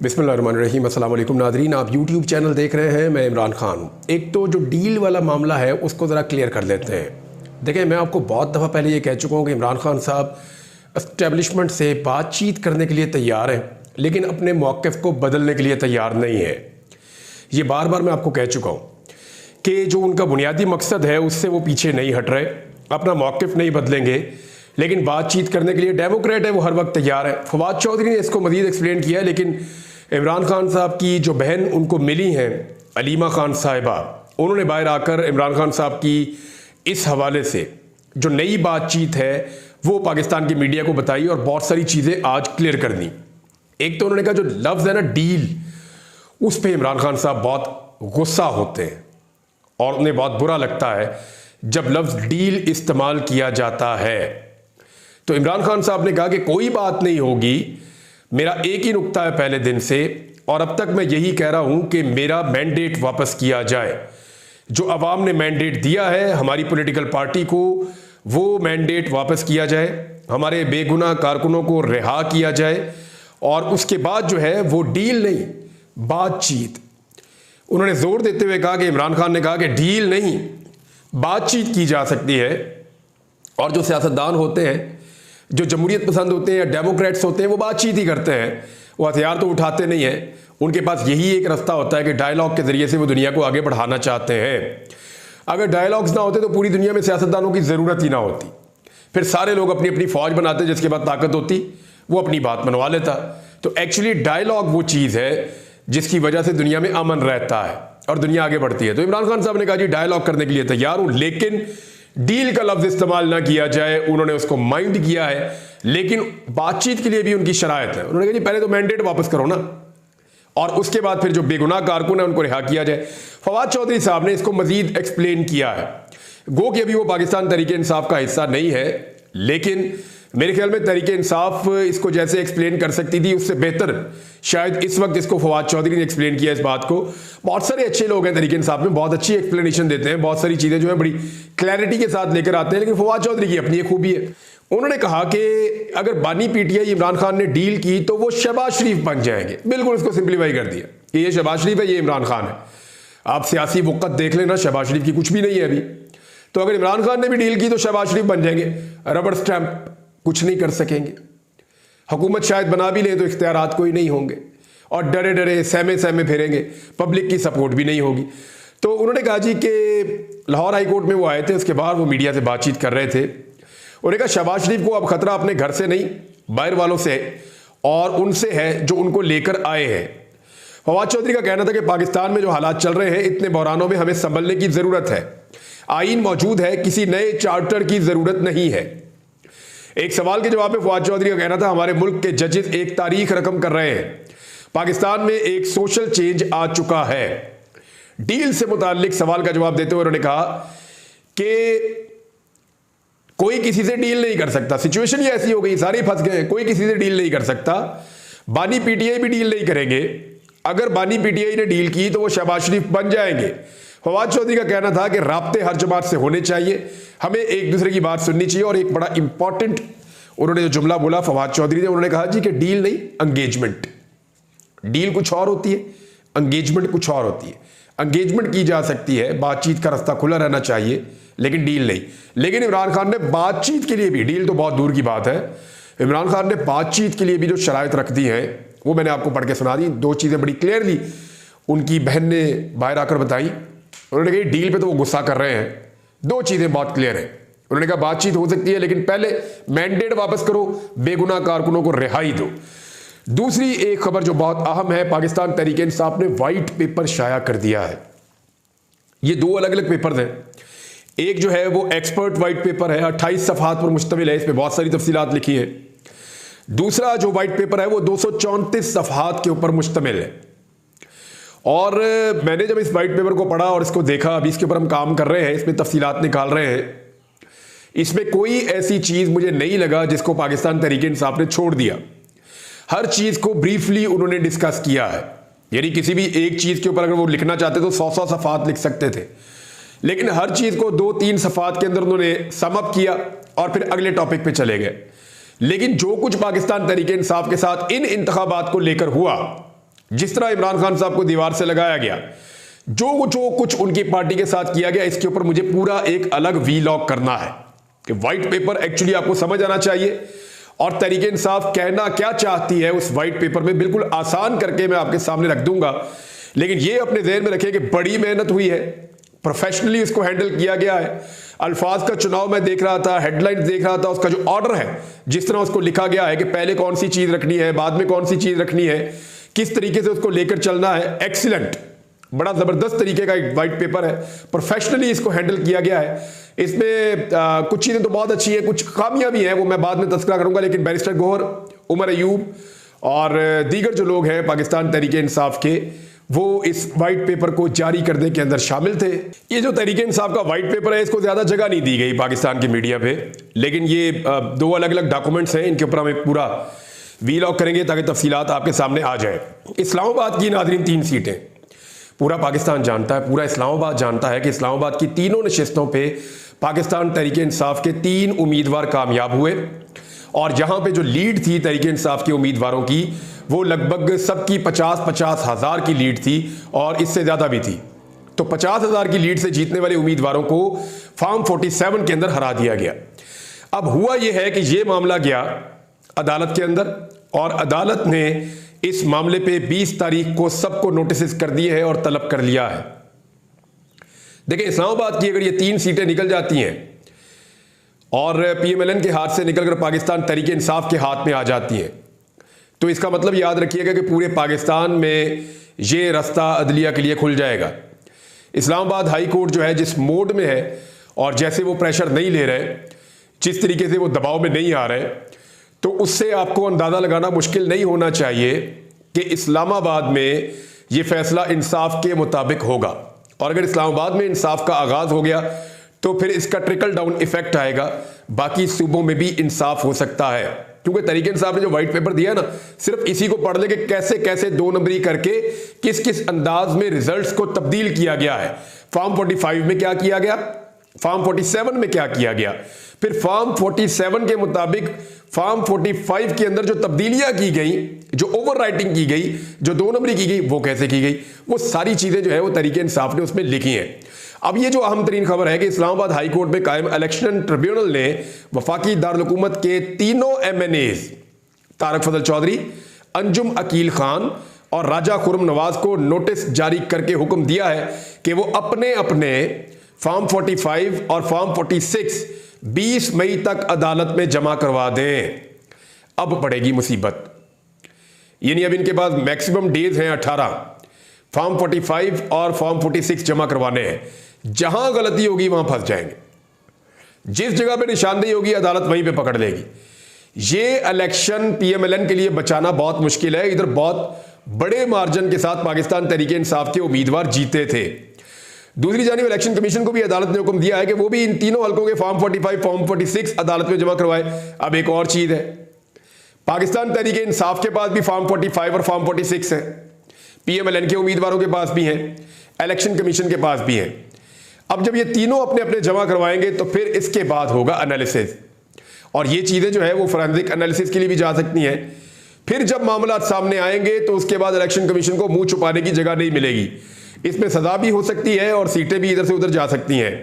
बिस्मिल्लाहिर्रहमानिर्रहीम। अस्सलाम वालेकुम नादरीन, आप यूट्यूब चैनल देख रहे हैं। मैं इमरान खान हूँ। एक तो जो डील वाला मामला है उसको ज़रा क्लियर कर लेते हैं। देखिए, मैं आपको बहुत दफ़ा पहले ये कह चुका हूँ कि इमरान खान साहब इस्टेब्लिशमेंट से बातचीत करने के लिए तैयार हैं, लेकिन अपने मौक़िफ़ को बदलने के लिए तैयार नहीं है। ये बार बार मैं आपको कह चुका हूँ कि जो उनका बुनियादी मकसद है उससे वो पीछे नहीं हट रहे, अपना मौक़िफ़ नहीं बदलेंगे, लेकिन बातचीत करने के लिए डेमोक्रेट है वो हर वक्त तैयार है। फवाद चौधरी ने इसको मज़ीद एक्सप्लेन किया है, लेकिन इमरान खान साहब की जो बहन उनको मिली हैं अलीमा खान साहिबा, उन्होंने बाहर आकर इमरान खान साहब की इस हवाले से जो नई बातचीत है वो पाकिस्तान की मीडिया को बताई और बहुत सारी चीज़ें आज क्लियर कर दी। एक तो उन्होंने कहा जो लफ्ज़ है ना डील, उस पर इमरान खान साहब बहुत गुस्सा होते हैं और उन्हें बहुत बुरा लगता है जब लफ्ज़ डील इस्तेमाल किया जाता है। तो इमरान खान साहब ने कहा कि कोई बात नहीं होगी, मेरा एक ही नुक्ता है पहले दिन से, और अब तक मैं यही कह रहा हूं कि मेरा मैंडेट वापस किया जाए। जो अवाम ने मैंडेट दिया है हमारी पॉलिटिकल पार्टी को, वो मैंडेट वापस किया जाए, हमारे बेगुनाह कारकुनों को रिहा किया जाए, और उसके बाद जो है वो डील नहीं बातचीत। उन्होंने जोर देते हुए कहा कि इमरान खान ने कहा कि डील नहीं बातचीत की जा सकती है, और जो सियासतदान होते हैं, जो जमहूरियत पसंद होते हैं या डेमोक्रेट्स होते हैं, वो बातचीत ही करते हैं, वो हथियार तो उठाते नहीं हैं। उनके पास यही एक रास्ता होता है कि डायलॉग के ज़रिए से वो दुनिया को आगे बढ़ाना चाहते हैं। अगर डायलॉग्स ना होते तो पूरी दुनिया में सियासतदानों की ज़रूरत ही ना होती, फिर सारे लोग अपनी अपनी फ़ौज बनाते, जिसके बाद ताकत होती वो अपनी बात मनवा लेता। तो एक्चुअली डायलॉग वो चीज़ है जिसकी वजह से दुनिया में अमन रहता है और दुनिया आगे बढ़ती है। तो इमरान खान साहब ने कहा जी डायलॉग करने के लिए तैयार हूँ, लेकिन डील का लफ्ज इस्तेमाल ना किया जाए। उन्होंने उसको माइंड किया है, लेकिन बातचीत के लिए भी उनकी शरायत है। उन्होंने कहा जी पहले तो मैंडेट वापस करो ना, और उसके बाद फिर जो बेगुनाह कारकुन है उनको रिहा किया जाए। फवाद चौधरी साहब ने इसको मजीद एक्सप्लेन किया है। गो कि अभी वो पाकिस्तान तहरीक इंसाफ का हिस्सा नहीं है, लेकिन मेरे ख्याल में तहरीक इंसाफ इसको जैसे एक्सप्लेन कर सकती थी उससे बेहतर शायद इस वक्त इसको फवाद चौधरी ने एक्सप्लेन किया इस बात को। बहुत सारे अच्छे लोग हैं तहरीक इंसाफ में, बहुत अच्छी एक्सप्लेनेशन देते हैं, बहुत सारी चीज़ें जो है बड़ी क्लैरिटी के साथ लेकर आते हैं, लेकिन फवाद चौधरी की अपनी एक खूबी है। उन्होंने कहा कि अगर बानी पीटीआई इमरान खान ने डील की तो वो शहबाज शरीफ बन जाएंगे। बिल्कुल इसको सिंप्लीफाई कर दिया कि ये शहबाज शरीफ है, ये इमरान खान है। आप सियासी वक़्त देख लेना, शहबाज शरीफ की कुछ भी नहीं है अभी। तो अगर इमरान खान ने भी डील की तो शहबाज शरीफ बन जाएंगे, रबड़ स्टैंप, कुछ नहीं कर सकेंगे। हुकूमत शायद बना भी ले तो इख्तियारात कोई नहीं होंगे, और डरे डरे सहमे सहमे फिरेंगे, पब्लिक की सपोर्ट भी नहीं होगी। तो उन्होंने कहा जी कि लाहौर हाई कोर्ट में वो आए थे, उसके बाद वो मीडिया से बातचीत कर रहे थे। उन्होंने कहा शहबाज शरीफ को अब खतरा अपने घर से नहीं, बाहर वालों से और उनसे है जो उनको लेकर आए हैं। फवाद चौधरी का कहना था कि पाकिस्तान में जो हालात चल रहे हैं, इतने बहरानों में हमें संभलने की ज़रूरत है। आईन मौजूद है, किसी नए चार्टर की ज़रूरत नहीं है। एक सवाल के जवाब में फवाद चौधरी का कहना था हमारे मुल्क के जजेस एक तारीख रकम कर रहे हैं, पाकिस्तान में एक सोशल चेंज आ चुका है। डील से मुताल्लिक सवाल का जवाब देते हुए उन्होंने कहा कि कोई किसी से डील नहीं कर सकता, सिचुएशन ही ऐसी हो गई, सारे फंस गए, कोई किसी से डील नहीं कर सकता। बानी पीटीआई भी डील नहीं करेंगे, अगर बानी पीटीआई ने डील की तो वो शहबाज शरीफ बन जाएंगे। फवाद चौधरी का कहना था कि राब्ते हर जमात से होने चाहिए, हमें एक दूसरे की बात सुननी चाहिए। और एक बड़ा इंपॉर्टेंट उन्होंने जो जुमला बोला फवाद चौधरी ने, उन्होंने कहा जी कि डील नहीं एंगेजमेंट। डील कुछ और होती है, एंगेजमेंट कुछ और होती है। एंगेजमेंट की जा सकती है, बातचीत का रास्ता खुला रहना चाहिए, लेकिन डील नहीं। लेकिन इमरान खान ने बातचीत के लिए भी, डील तो बहुत दूर की बात है, इमरान खान ने बातचीत के लिए भी जो शराइत रख दी है वो मैंने आपको पढ़ के सुना दी। दो चीज़ें बड़ी क्लियरली उनकी बहन ने बाहर आकर बताई। उन्होंने कहा डील पे तो वो गुस्सा कर रहे हैं, दो चीज़ें बहुत क्लियर है। उन्होंने कहा बातचीत हो सकती है, लेकिन पहले मैंडेट वापस करो, बेगुनाह कारकुनों को रिहाई दो। दूसरी एक खबर जो बहुत अहम है, पाकिस्तान तहरीक इंसाफ ने वाइट पेपर शाया कर दिया है। ये दो अलग अलग पेपर हैं। एक जो है वो एक्सपर्ट वाइट पेपर है, 28 सफ़हात पर मुश्तमिल है, इसमें बहुत सारी तफसीलात लिखी है। दूसरा जो वाइट पेपर है वो 234 सफ़हात के ऊपर मुश्तमिल है। और मैंने जब इस वाइट पेपर को पढ़ा और इसको देखा, अभी इसके ऊपर हम काम कर रहे हैं, इसमें तफसीलात निकाल रहे हैं, इसमें कोई ऐसी चीज़ मुझे नहीं लगा जिसको पाकिस्तान तहरीक इंसाफ ने छोड़ दिया। हर चीज़ को ब्रीफली उन्होंने डिस्कस किया है, यानी किसी भी एक चीज़ के ऊपर अगर वो लिखना चाहते तो 100 सफ़हात लिख सकते थे, लेकिन हर चीज़ को 2-3 सफ़हात के अंदर उन्होंने समअप किया और फिर अगले टॉपिक पे चले गए। लेकिन जो कुछ पाकिस्तान तहरीक इंसाफ के साथ इन इंतखाबात को लेकर हुआ, जिस तरह इमरान खान साहब को दीवार से लगाया गया, जो कुछ उनकी पार्टी के साथ किया गया, इसके ऊपर मुझे पूरा एक अलग वीलॉग करना है कि व्हाइट पेपर एक्चुअली आपको समझ आना चाहिए और तहरीक इंसाफ कहना क्या चाहती है उस व्हाइट पेपर में बिल्कुल आसान करके मैं आपके सामने रख दूंगा। लेकिन ये अपने ज़हन में रखें कि बड़ी मेहनत हुई है, प्रोफेशनली इसको हैंडल किया गया है। अल्फाज का चुनाव मैं देख रहा था, हेडलाइंस देख रहा था, उसका जो ऑर्डर है, जिस तरह उसको लिखा गया है कि पहले कौन सी चीज़ रखनी है, बाद में कौन सी चीज़ रखनी है, किस तरीके से उसको लेकर चलना है, एक्सीलेंट, बड़ा ज़बरदस्त तरीके का एक वाइट पेपर है। प्रोफेशनली इसको हैंडल किया गया है। इसमें कुछ चीज़ें तो बहुत अच्छी हैं, कुछ खामियां भी हैं, वो मैं बाद में तस्करा करूंगा। लेकिन बैरिस्टर गौहर, उमर अयूब और दीगर जो लोग हैं पाकिस्तान तहरीक इंसाफ के, वो इस वाइट पेपर को जारी करने के अंदर शामिल थे। ये जो तहरीक इंसाफ का वाइट पेपर है, इसको ज़्यादा जगह नहीं दी गई पाकिस्तान की मीडिया पे, लेकिन ये दो अलग अलग डॉक्यूमेंट्स हैं, इनके ऊपर हमें पूरा वीलॉग करेंगे ताकि तफसीलात आपके सामने आ जाए। इस्लामाबाद की नाज़रीन 3 सीटें पूरा पाकिस्तान जानता है, पूरा इस्लामाबाद जानता है कि इस्लामाबाद की तीनों नशिस्तों पे पाकिस्तान तहरीक इंसाफ के 3 उम्मीदवार कामयाब हुए और जहां पे जो लीड थी तहरीक इंसाफ के उम्मीदवारों की, वो लगभग सबकी 50-50 हज़ार की लीड थी और इससे ज़्यादा भी थी। तो 50 हज़ार की लीड से जीतने वाले उम्मीदवारों को फॉर्म 47 के अंदर हरा दिया गया। अब हुआ यह है कि यह मामला गया अदालत के अंदर और अदालत ने इस मामले पे 20 तारीख को सबको नोटिस कर दिए हैं और तलब कर लिया है। देखिए, इस्लामाबाद की अगर ये 3 सीटें निकल जाती हैं और PMLN के हाथ से निकलकर पाकिस्तान तहरीक इंसाफ के हाथ में आ जाती हैं, तो इसका मतलब याद रखिएगा कि पूरे पाकिस्तान में ये रास्ता अदलिया के लिए खुल जाएगा। इस्लामाबाद हाई कोर्ट जो है जिस मोड में है और जैसे वो प्रेशर नहीं ले रहे, जिस तरीके से वो दबाव में नहीं आ रहे, तो उससे आपको अंदाज़ा लगाना मुश्किल नहीं होना चाहिए कि इस्लामाबाद में ये फैसला इंसाफ के मुताबिक होगा। और अगर इस्लामाबाद में इंसाफ का आगाज़ हो गया तो फिर इसका ट्रिकल डाउन इफेक्ट आएगा, बाकी सूबों में भी इंसाफ हो सकता है। क्योंकि तहरीक इंसाफ ने जो वाइट पेपर दिया ना, सिर्फ इसी को पढ़ ले कि कैसे कैसे 2 नंबरी करके किस किस अंदाज में रिजल्ट्स को तब्दील किया गया है। फॉर्म 45 में क्या किया गया, फॉर्म 47 में क्या किया गया, फिर फॉर्म 47 के मुताबिक फॉर्म 45 के अंदर जो तब्दीलियां की गई, जो ओवर राइटिंग की गई, जो 2 नंबरी की गई, वो कैसे की गई, वो सारी चीजें जो है वो तहरीक इंसाफ ने उसमें लिखी हैं। अब ये जो अहम तरीन खबर है कि इस्लामाबाद हाई कोर्ट में कायम इलेक्शन ट्रिब्यूनल ने वफाकी दारुल हुकूमत के तीनों MNAs तारक फजल चौधरी, अंजुम अकील खान और राजा खुर्रम नवाज को नोटिस जारी करके हुक्म दिया है कि वो अपने अपने फॉर्म 45 और फॉर्म 46 20 मई तक अदालत में जमा करवा दें। अब पड़ेगी मुसीबत, यानी अब इनके पास मैक्सिमम डेज हैं 18 फॉर्म 45 और फॉर्म 46 जमा करवाने हैं। जहां गलती होगी वहां फंस जाएंगे, जिस जगह पे निशानदेही होगी अदालत वहीं पे पकड़ लेगी। ये इलेक्शन PMLN के लिए बचाना बहुत मुश्किल है। इधर बहुत बड़े मार्जिन के साथ पाकिस्तान तहरीक इंसाफ के उम्मीदवार जीते थे। दूसरी जानिब इलेक्शन कमीशन को भी अदालत ने हुक्म दिया है कि वो भी इन तीनों हलकों के फॉर्म 45 फॉर्म 46 अदालत में जमा करवाए। अब एक और चीज है, पाकिस्तान तहरीक इंसाफ के पास भी फॉर्म 45 और फॉर्म 46 है, PMLN के उम्मीदवारों के पास भी हैं, इलेक्शन कमीशन के पास भी हैं। अब जब ये तीनों अपने अपने जमा करवाएंगे तो फिर इसके बाद होगा एनालिसिस, और ये चीजें जो है वो फोरेंसिक एनालिसिस के लिए भी जा सकती हैं। फिर जब मामला सामने आएंगे तो उसके बाद इलेक्शन कमीशन को मुंह छुपाने की जगह नहीं मिलेगी। इसमें सजा भी हो सकती है और सीटें भी इधर से उधर जा सकती हैं।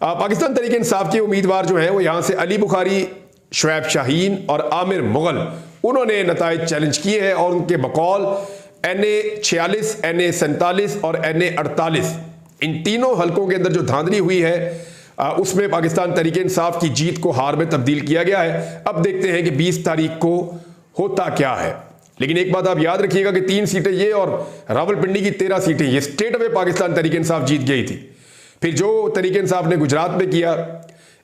पाकिस्तान तहरीक इंसाफ के उम्मीदवार जो हैं वो यहाँ से अली बुखारी, शुएब शाहीन और आमिर मुगल, उन्होंने नताइज चैलेंज किए हैं और उनके बकौल NA 46, NA 47 और NA 48 इन तीनों हलकों के अंदर जो धांधली हुई है उसमें पाकिस्तान तहरीक इंसाफ की जीत को हार में तब्दील किया गया है। अब देखते हैं कि 20 तारीख को होता क्या है। लेकिन एक बात आप याद रखिएगा कि 3 सीटें ये और रावलपिंडी की 13 सीटें ये स्टेट में पाकिस्तान तहरीक इंसाफ जीत गई थी। फिर जो तहरीक इंसाफ ने गुजरात में किया,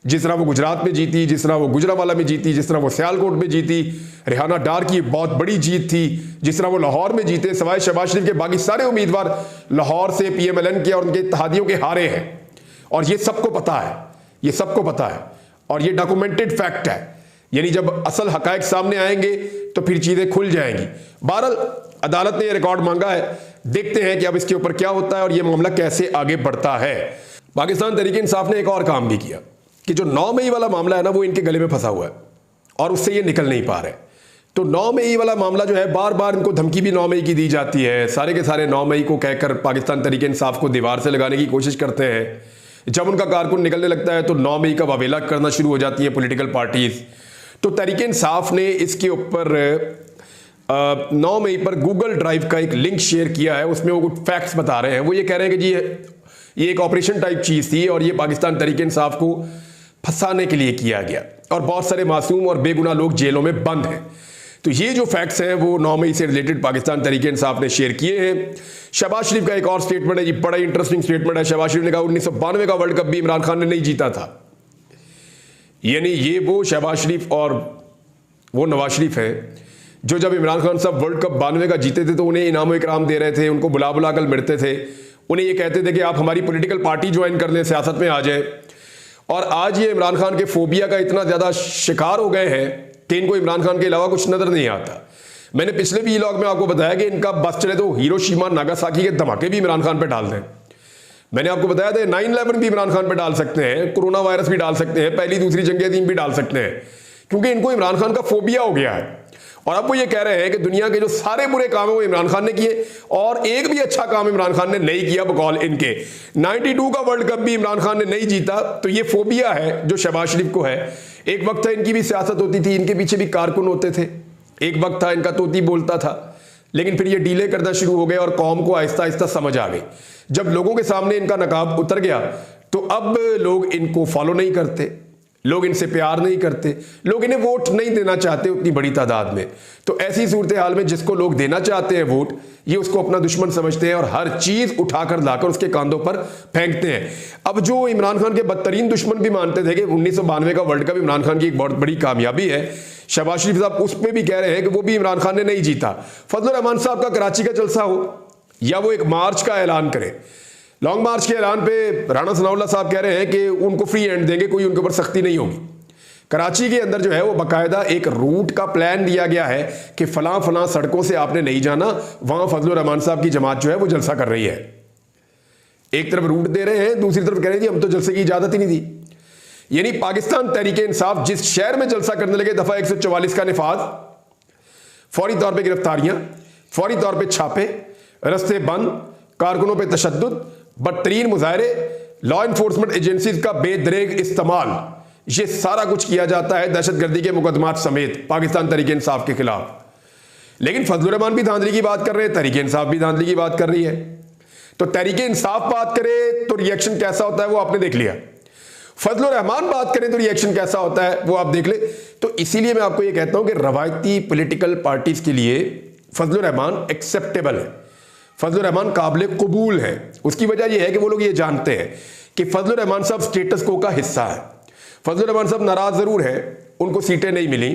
जिस तरह वो गुजरात में जीती, जिस तरह वो गुजरावाला में जीती, जिस तरह वो सियालकोट में जीती, रिहाना डार की बहुत बड़ी जीत थी, जिस तरह वो लाहौर में जीते, सवाए शहबाज शरीफ के बाकी सारे उम्मीदवार लाहौर से PMLN के और उनके इत्तेहादियों के हारे हैं। और ये सबको पता है, ये सबको पता है और ये डॉक्यूमेंटेड फैक्ट है। यानी जब असल हकायक सामने आएंगे तो फिर चीजें खुल जाएंगी। बहरहाल अदालत ने यह रिकॉर्ड मांगा है, देखते हैं कि अब इसके ऊपर क्या होता है और यह मामला कैसे आगे बढ़ता है। पाकिस्तान तहरीक इंसाफ ने एक और काम भी किया कि जो 9 मई वाला मामला है ना, वो इनके गले में फंसा हुआ है और उससे ये निकल नहीं पा रहे। तो 9 मई वाला मामला जो है, बार बार इनको धमकी भी 9 मई की दी जाती है, सारे के सारे 9 मई को कहकर पाकिस्तान तहरीक इंसाफ को दीवार से लगाने की कोशिश करते हैं। जब उनका कारकुन निकलने लगता है तो 9 मई का वावेला करना शुरू हो जाती है पॉलिटिकल पार्टीज। तो तहरीक इंसाफ ने इसके ऊपर 9 मई पर गूगल ड्राइव का एक लिंक शेयर किया है, उसमें वो कुछ फैक्ट्स बता रहे हैं। वो ये कह रहे हैं कि जी ये एक ऑपरेशन टाइप चीज़ थी और ये पाकिस्तान तहरीक इंसाफ को फंसाने के लिए किया गया और बहुत सारे मासूम और बेगुनाह लोग जेलों में बंद हैं। तो ये जो फैक्ट्स हैं वो 9 मई से रिलेटेड पाकिस्तान तहरीक इंसाफ ने शेयर किए हैं। शहबाज शरीफ का एक और स्टेटमेंट है, ये बड़ा इंटरेस्टिंग स्टेटमेंट है। शहबाज शरीफ ने कहा 1992 का वर्ल्ड कप भी इमरान खान ने नहीं जीता था। यानी ये वो शहबाज शरीफ और वो नवाज शरीफ है जो जब इमरान खान साहब वर्ल्ड कप 92 का जीते थे तो उन्हें इनाम इकराम दे रहे थे, उनको बुला बुला कर मिलते थे, उन्हें ये कहते थे कि आप हमारी पॉलिटिकल पार्टी ज्वाइन कर लें, सियासत में आ जाए। और आज ये इमरान खान के फोबिया का इतना ज़्यादा शिकार हो गए हैं कि इनको इमरान खान के अलावा कुछ नजर नहीं आता। मैंने पिछले भी व्लॉग में आपको बताया कि इनका बस चले तो हिरोशिमा नागासाकी के धमाके भी इमरान खान पे डाल दें। मैंने आपको बताया था 9/11 भी इमरान खान पे डाल सकते हैं, कोरोना वायरस भी डाल सकते हैं, पहली दूसरी जंग अज़ीम भी डाल सकते हैं, क्योंकि इनको इमरान खान का फोबिया हो गया है। और अब वो ये कह रहे हैं कि दुनिया के जो सारे बुरे काम है वो इमरान खान ने किए और एक भी अच्छा काम इमरान खान ने नहीं किया बकौल इनके। 92 का वर्ल्ड कप भी इमरान खान ने नहीं जीता। तो ये फोबिया है जो शहबाज शरीफ को है। एक वक्त था इनकी भी सियासत होती थी, इनके पीछे भी कारकुन होते थे, एक वक्त था इनका तोती बोलता था, लेकिन फिर ये डीले करना शुरू हो गए और कौम को आहिस्ता आहिस्ता समझ आ गई। जब लोगों के सामने इनका नकाब उतर गया तो अब लोग इनको फॉलो नहीं करते, लोग इनसे प्यार नहीं करते, लोग इन्हें वोट नहीं देना चाहते उतनी बड़ी तादाद में। तो ऐसी सूरत हाल में जिसको लोग देना चाहते हैं वोट, ये उसको अपना दुश्मन समझते हैं और हर चीज उठाकर लाकर उसके कांधों पर फेंकते हैं। अब जो इमरान खान के बदतरीन दुश्मन भी मानते थे कि 1992 का वर्ल्ड कप इमरान खान की एक बहुत बड़ी कामयाबी है, शहबाज शरीफ साहब उस पर भी कह रहे हैं कि वो भी इमरान खान ने नहीं जीता। फजलुर रहमान साहब का कराची का जलसा हो या वो एक मार्च का ऐलान करें, लॉन्ग मार्च के ऐलान पे राणा सनाउल्लाह साहब कह रहे हैं कि उनको फ्री हैंड देंगे, कोई उनके ऊपर सख्ती नहीं होगी। कराची के अंदर जो है वो बाकायदा एक रूट का प्लान दिया गया है कि फलां फलां सड़कों से आपने नहीं जाना, वहां फजलुर रहमान साहब की जमात जो है वो जलसा कर रही है। एक तरफ रूट दे रहे हैं, दूसरी तरफ कह रहे हैं जी हम तो जलसे की इजाजत ही नहीं दी। यानी पाकिस्तान तहरीक इंसाफ जिस शहर में जलसा करने लगे, दफा 144 का निफाज, फौरी तौर पर गिरफ्तारियां, फौरी तौर पर छापे, रस्ते बंद, कारकुनों पर तशद्दुद, बदतरीन मुजाहरे, लॉ इन्फोर्समेंट एजेंसीज का बेदरेग इस्तेमाल, ये सारा कुछ किया जाता है दहशतगर्दी के मुकदमात समेत पाकिस्तान तहरीक इंसाफ के खिलाफ। लेकिन फजलुर रहमान भी धांधली की बात कर रहे हैं, तहरीक इंसाफ भी धांधली की बात कर रही है। तो तहरीक इंसाफ बात करे तो रिएक्शन कैसा होता है वो आपने देख लिया, फजलुर रहमान बात करें तो रिएक्शन कैसा होता है वो आप देख ले। तो इसीलिए मैं आपको ये कहता हूं कि रवायती पॉलिटिकल पार्टीज के लिए फजलुर रहमान एक्सेप्टेबल है, फजलुर रहमान काबिल कबूल है। उसकी वजह यह है कि वो लोग ये जानते हैं कि फजलुर रहमान साहब स्टेटस को का हिस्सा है। फजलुर रहमान साहब नाराज जरूर है, उनको सीटें नहीं मिली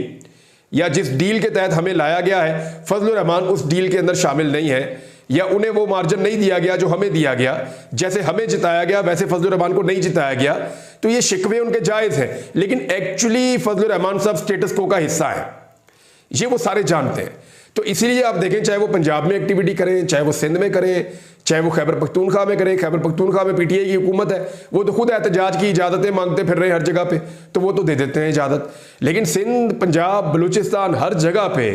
या जिस डील के तहत हमें लाया गया है फजलुर रहमान उस डील के अंदर शामिल नहीं है, या उन्हें वो मार्जिन नहीं दिया गया जो हमें दिया गया, जैसे हमें जिताया गया वैसे फजलुर रहमान को नहीं जिताया गया। तो ये शिकवे उनके जायज हैं, लेकिन एक्चुअली फजलुर रहमान साहब स्टेटस को का हिस्सा है, ये वो सारे जानते हैं। तो इसीलिए आप देखें, चाहे वो पंजाब में एक्टिविटी करें, चाहे वो सिंध में करें, चाहे वो खैबर पख्तूनख्वा में करें, खैबर पख्तूनख्वा में पीटीआई की हुकूमत है, वो तो खुद एहतजाज की इजाज़तें मांगते फिर रहे हैं हर जगह पे, तो वो तो दे देते हैं इजाज़त। लेकिन सिंध, पंजाब, बलूचिस्तान, हर जगह पे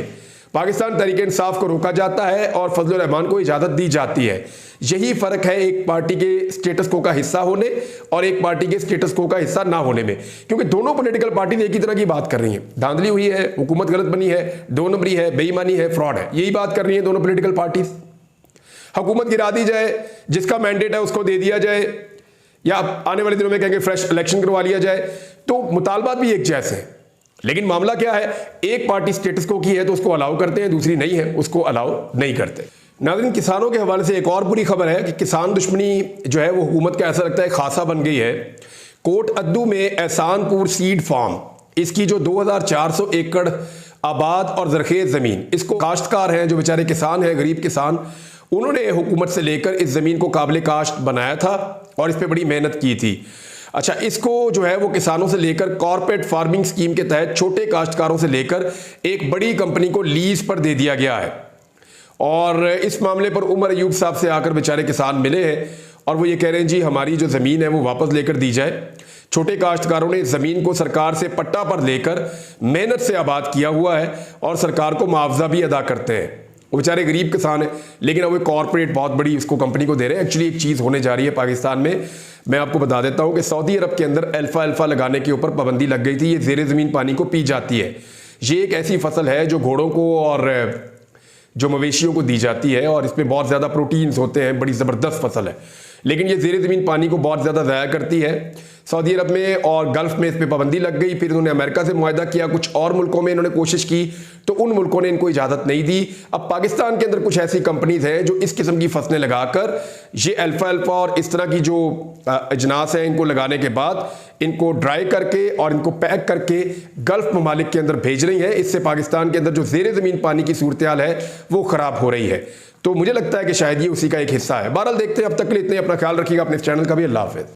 पाकिस्तान तहरीक इंसाफ को रोका जाता है और फजलुर रहमान को इजाज़त दी जाती है। यही फ़र्क है एक पार्टी के स्टेटस को का हिस्सा होने और एक पार्टी के स्टेटस को का हिस्सा ना होने में, क्योंकि दोनों पॉलिटिकल पार्टी एक ही तरह की बात कर रही हैं। धांधली हुई है, हुकूमत गलत बनी है, दो नंबरी है, बेईमानी है, फ्रॉड है, यही बात कर रही हैं दोनों पॉलिटिकल पार्टीज। हुकूमत गिरा दी जाए, जिसका मैंडेट है उसको दे दिया जाए, या आने वाले दिनों में कहेंगे फ्रेश इलेक्शन करवा लिया जाए, तो मुतालबात भी एक जैसे हैं। लेकिन मामला क्या है, एक पार्टी स्टेटस को की है तो उसको अलाउ करते हैं, दूसरी नहीं है उसको अलाउ नहीं करते। नाज़रीन, किसानों के हवाले से एक और बुरी खबर है कि किसान दुश्मनी जो है वो हुकूमत का ऐसा लगता है खासा बन गई है। कोट अद्दू में एहसानपुर सीड फार्म, इसकी जो 2400 एकड़ आबाद और जरखेज ज़मीन, इसको काश्तकार हैं जो बेचारे किसान हैं, गरीब किसान, उन्होंने हुकूमत से लेकर इस ज़मीन को काबिल काश्त बनाया था और इस पर बड़ी मेहनत की थी। अच्छा, इसको जो है वो किसानों से लेकर कॉर्पोरेट फार्मिंग स्कीम के तहत छोटे काश्तकारों से लेकर एक बड़ी कंपनी को लीज पर दे दिया गया है। और इस मामले पर उमर अयूब साहब से आकर बेचारे किसान मिले हैं और वो ये कह रहे हैं जी हमारी जो ज़मीन है वो वापस लेकर दी जाए। छोटे काश्तकारों ने ज़मीन को सरकार से पट्टा पर लेकर मेहनत से आबाद किया हुआ है और सरकार को मुआवजा भी अदा करते हैं। वो बेचारे गरीब किसान हैं, लेकिन अब वो कॉरपोरेट बहुत बड़ी इसको कंपनी को दे रहे हैं। एक्चुअली एक चीज़ होने जा रही है पाकिस्तान में, मैं आपको बता देता हूँ कि सऊदी अरब के अंदर अल्फा लगाने के ऊपर पाबंदी लग गई थी। ये ज़ेरे ज़मीन पानी को पी जाती है। ये एक ऐसी फसल है जो घोड़ों को और जो मवेशियों को दी जाती है और इसमें बहुत ज़्यादा प्रोटीन्स होते हैं, बड़ी ज़बरदस्त फसल है, लेकिन ये ज़ेरे ज़मीन पानी को बहुत ज़्यादा ज़ाया करती है। सऊदी अरब में और गल्फ़ में इस पर पाबंदी लग गई। फिर उन्होंने अमेरिका से मुआहदा किया, कुछ और मुल्कों में इन्होंने कोशिश की तो उन मुल्कों ने इनको इजाज़त नहीं दी। अब पाकिस्तान के अंदर कुछ ऐसी कंपनीज हैं जो इस किस्म की फसलें लगाकर ये अल्फा और इस तरह की जो अजनास हैं इनको लगाने के बाद इनको ड्राई करके और इनको पैक करके गल्फ़ ममालिक के अंदर भेज रही हैं। इससे पाकिस्तान के अंदर जो ज़ेरे ज़मीन पानी की सूरत हाल है वो ख़राब हो रही है। तो मुझे लगता है कि शायद ये उसी का एक हिस्सा है। बहरहाल देखते हैं, अब तक के लिए इतने, अपना ख्याल रखिएगा, अपने चैनल का भी। अल्लाह हाफ़िज़।